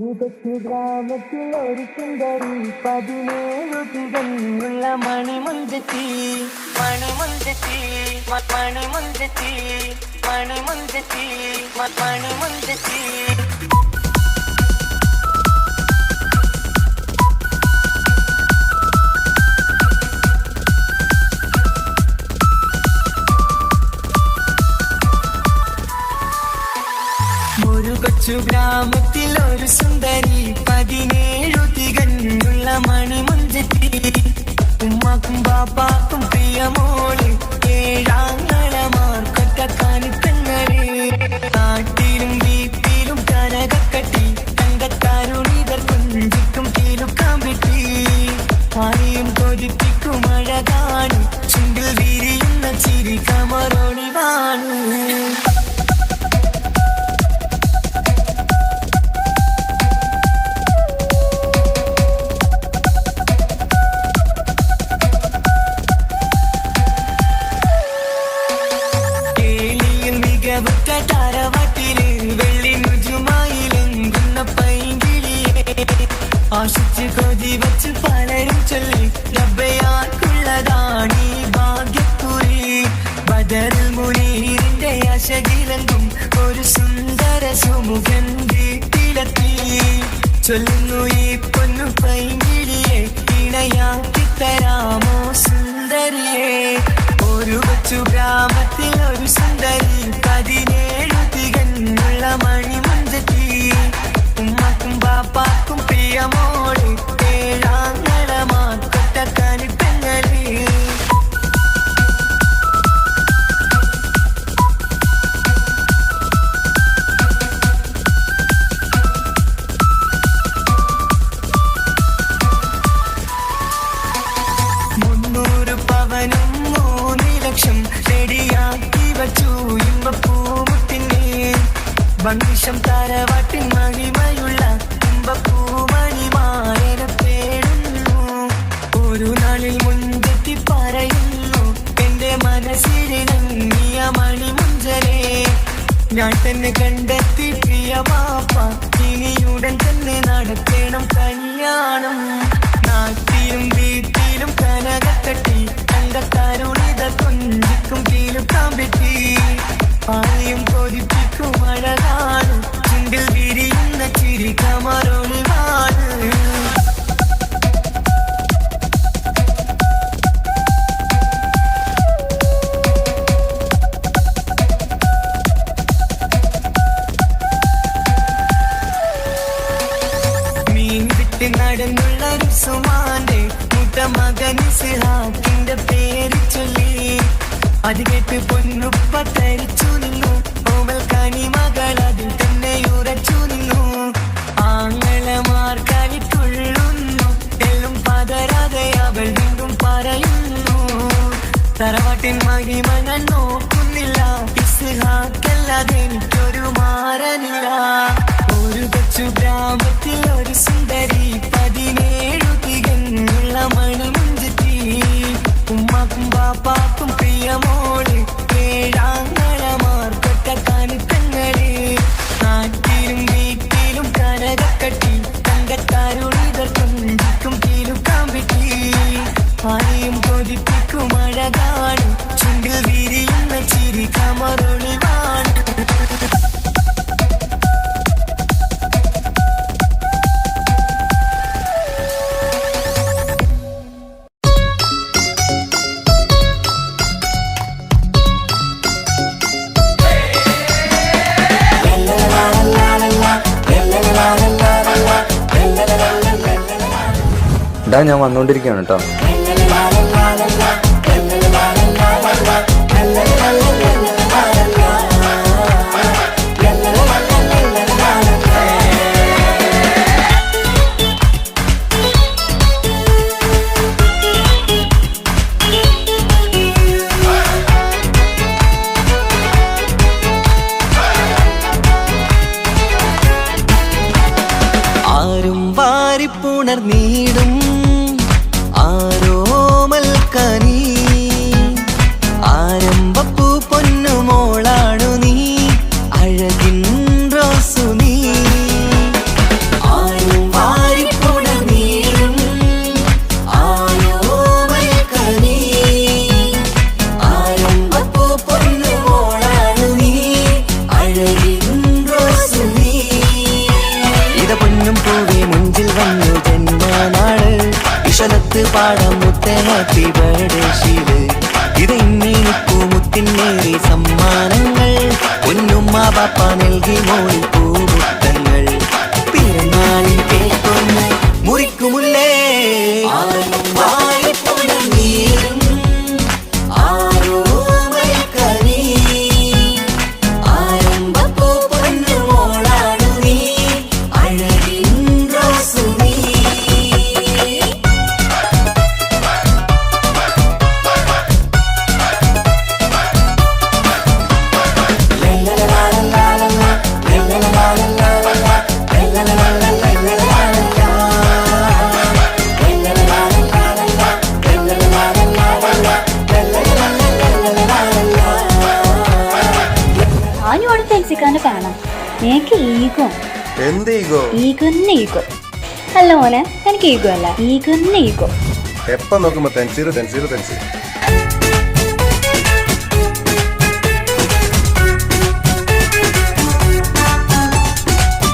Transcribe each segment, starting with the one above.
കൊച്ചു ഗ്രാമത്തിൽ ഒരു സുന്ദരി 17 തികഞ്ഞുള്ള മണിമുഞ്ചത്തി മണിമുഞ്ചത്തി മണിമുഞ്ചത്തി മണിമുഞ്ചത്തി മണിമുഞ്ചത്തി കൊച്ചു ഗ്രാമത്തിൽ ഒരു സുന്ദരി 17 തികഞ്ഞുള്ള മണിമുഞ്ചത്തി ഉമ്മാക്കും ബാപ്പാക്കും പ്രിയമോള് ഏഴാങ്ങളമാർക്കൊറ്റക്കാനിത്തങ്ങള് നാട്ടിലും വീട്ടിലും കനകക്കട്ടി തങ്കത്താരുണിതർ കുഞ്ചിക്കും കീലുക്കാൻ വിട്ടി ആരെയും കൊതിപ്പിക്കും അഴകാണ് ചുണ്ടിൽ വിരിയുന്ന ചിരി കമറൊളിവാണ് താരവട്ടില് വെള്ളി നുജുമായിലെങ്കുന്ന പൈങ്കിളിയെ ആശിച്ച് കൊതി വച്ച് പലരും ചൊല്ലി റബ്ബയാർക്കുള്ളതാണീ ഭാഗ്യക്കുറി ബദറിൽ മുനീറിന്റെ ആശകിലെങ്കും ഒരു സുന്ദര സുമുഖൻ വീട്ടിലെത്തി ചൊല്ലുന്നു ഈ പൊന്നു പൈങ്കിളിയെ ഇണയാക്കി തരാമോ സുന്ദരിയെ ഒരു കൊച്ചു ഗ്രാമത്തിൽ ഒരു സുന്ദരി 17 തികഞ്ഞുള്ള മണിമുഞ്ചത്തി ഉമ്മാക്കും ബാപ്പാക്കും പ്രിയമോള് ഏഴാങ്ങളമാർക്കൊറ്റക്കാനിത്തങ്ങള് റെഡിയാക്കി വച്ചു ഇമ്പപ്പൂമുട്ടിനെ വണ്ടിഷം താരവാട്ടിൻ മഹിമയുള്ള ഇമ്പപ്പൂമണിമാരെ തേടുന്നു ഒരു നാളിൽ മുൻപെത്തി പറയുന്നു എന്റെ മനസ്സിലിണങ്ങിയ മണിമുഞ്ചലേ ഞാൻ തന്നെ കണ്ടെത്തി പ്രിയ വാപ്പ ഇനിയുടൻ തന്നെ നടക്കണം കല്യാണം നാട്ടിലും വീട്ടിലും കനകക്കട്ടി തങ്കത്താരുണിത കുഞ്ചിക്കും കീലുക്കാൻ പറ്റി ആരെയും കൊതിപ്പിക്കും അഴകാണ് ചുണ്ടിൽ വിരിയുന്ന ചിരി കമറൊളിവാണ് മീൻ വിട്ട് നടന്നുള്ള റുസുമാന്റെ മകൻ സിഹാക്കിന്റെ പേര് ചൊല്ലി അത് കേട്ട് പൊന്നുപ്പ തരിച്ചു നിന്നു ഓമൽ കനി മകൾ അതിൽ തന്നെ ഉറച്ചു നിന്നു ആങ്ങളമാർ കളിക്കൊള്ളുന്നു എല്ലും പതരാതെ അവൾ വീണ്ടും പറയുന്നു തറവാട്ടിൻ മഹിമ ഞാൻ നോക്കുന്നില്ല ഇസ്ഹാക്കല്ലാതെ എനിക്കൊരു മാറനില്ല ഒരു കൊച്ചു ഗ്രാമത്തിൽ ഒരു സുന്ദരി 17 തികഞ്ഞുള്ള മണിമുഞ്ചത്തി ഉമ്മാക്കും ബാപ്പാക്കും പ്രിയമോള് ഏഴാങ്ങളമാർക്കൊറ്റക്കാനിത്തങ്ങള് നാട്ടിലും വീട്ടിലും കനകക്കട്ടി തങ്കത്താരുണിതർ കുഞ്ചിക്കും കീലുക്കാൻ വിട്ടി ആരെയും കൊതിപ്പിക്കും അഴകാണ് ചുണ്ടിൽ വിരിയുന്ന ചിരി കമറൊളിവാണ് ഞാൻ വന്നോണ്ടിരിക്കുകയാണ് കേട്ടോ. ആരും വാരിപ്പുണർന്നീടും ആരോമൽക്കനി ആരംഭപ്പൂ പൊന്നുമോളാണു നീ അഴകിൻ റോസു നീ. ചേർത്ത് പാടാം മുത്തേ ഹാപ്പി ബർത്ത്ഡേ ഷീല്. ഇതെന്നിപ്പൂ മുത്തിനേറി സമ്മാനങ്ങൾ പൊന്നുമ്മ പാപ്പ നൽകി മോളിൽ പൂമുത്തങ്ങൾ. പിറന്നാളിൽ കേൾക്കൊന്ന് മുറിക്കുമുല്ലേ ഫാനാ. എനിക്ക് ഈഗോ. എന്ത് ഈഗോ? ഈഗോന്നെ ഈഗോ. അല്ല മോനെ, എനിക്ക് ഈഗോ അല്ല, ഈഗോന്നെ ഈഗോ. എപ്പം നോക്കുമ്പോ തെൻസീർ തെൻസീർ തെൻസീർ.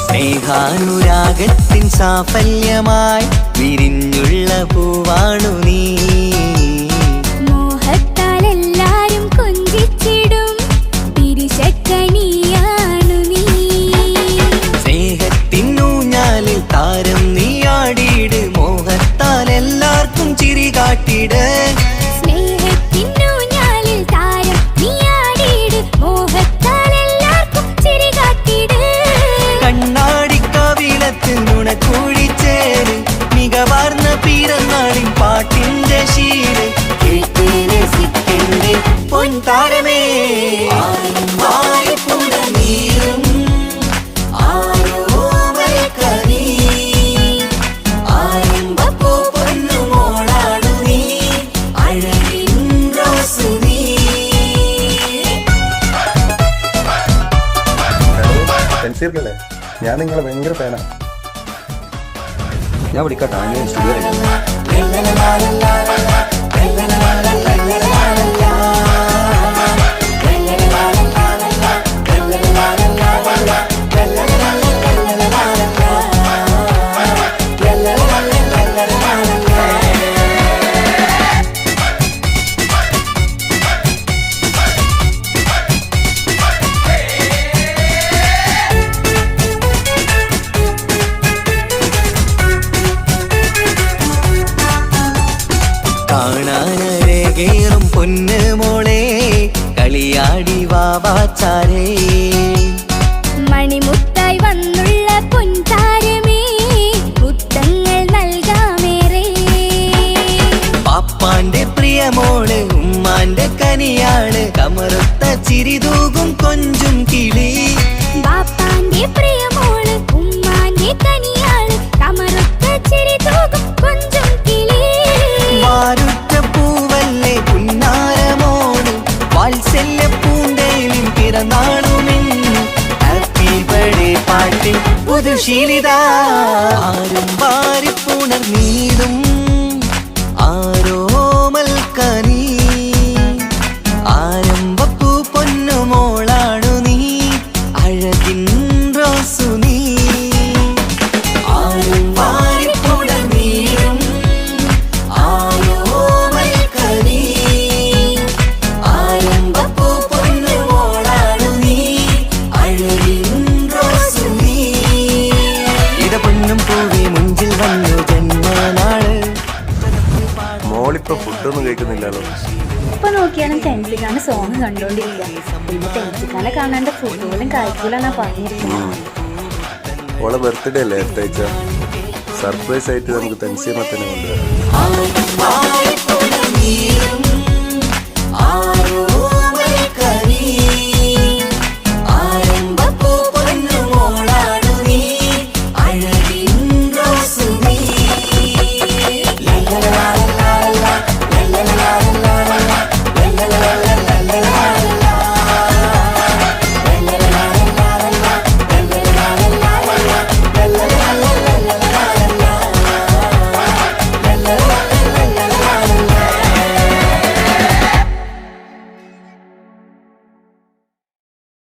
സ്നേഹാനുരാഗത്തിൻ സാഫല്യമായി വിരിഞ്ഞുള്ള പൂവാണു നീ. മോഹത്താലെല്ലാരും കൊഞ്ചിച്ചിടും പിരിശക്കനിയാണു നീ. സ്നേഹത്തിനൂഞ്ഞാലിൽ താരം നീയാടിയിട് മോഹത്താൽ എല്ലാവർക്കും ചിരി കാട്ടിട്. സ്നേഹത്തിനൂഞ്ഞാലിൽ താരം നീയാടിയിട് മോഹത്താൽ എല്ലാവർക്കും ചിരി കാട്ടിട്. കണ്ണാടിക്കവിളത്ത് നുണക്കൂടിച്ചേര് മികവാർന്ന പിറന്നാളിൻ പാട്ടിന്റെ ശീല് കേട്ട് രസിക്കണ്ടേ പൊൻതാരമേ. തെൻസീറിനല്ലേ, ഞാൻ നിങ്ങളെ ഭയങ്കര ഫാനാ. ഞാൻ വിളിക്കാട്ടോ, ഞാൻ സ്റ്റുഡിയോ കാണാനരകേറും പൊന്ന് മോളെ കളിയാടി വാവാച്ചാരേ. മണിമുത്തായി വന്നുള്ള പൊൻതാരമേ മുത്തങ്ങൾ നൽകാമേറെ. പാപ്പാന്റെ പ്രിയമോള് ഉമ്മാന്റെ കനിയാള് കമറുത്ത ചിരിതൂകും കൊഞ്ചും കിളി. ബാപ്പാന്റെ പ്രിയമോള് ഉമ്മാന്റെ കനിയാള് കമറുത്ത ചിരിതൂകും കൊഞ്ചും കിളി. വാരുറ്റ പൂവല്ലേ പുന്നാരമോള് വാത്സല്യ പൂന്തേലിൻ പിറന്നാളുമെന്ന് ഹാപ്പി ബർത്ത്ഡേ പാട്ടിൽ പുതുശീലിത. ആരും വാരിപ്പുണർന്നീടും ആരോമൽ കനി. ആരംഭപ്പൂ പൊന്നുമോളാണു നീ അഴകിൻ റോസു നീ. ആരും വാരിപ്പുണർന്നീടും ആരോമൽ കനി. ആരംഭപ്പൂ പൊന്നുമോളാണു നീ അഴകിൻ റോസു നീ. ഇട പൊന്നും പൂവി മുഞ്ചിൽ വന്നു ജന്മനാള്. മോളിപ്പോ ഫുഡൊന്നും കഴിക്കുന്നില്ലല്ലോ. ഇപ്പൊ നോക്കിയാലും തെൻസിക്കാണ് സോങ് കണ്ടോണ്ടിരിക്കുക. പിന്നെ തെൻസിക്കാനെ കാണാണ്ട് ഫുട്ബോളും കഴിക്കൂലെന്നാ പറഞ്ഞിരിക്കുന്നത്. ഓളെ ബർത്ത്ഡേ അല്ലേ അടുത്താഴ്ച. സർപ്രൈസ് ആയിട്ട് നമുക്ക് തെൻസീറിനെ തന്നെ കൊണ്ടുവരാം. ആരും വാരിപ്പുണർന്നീടും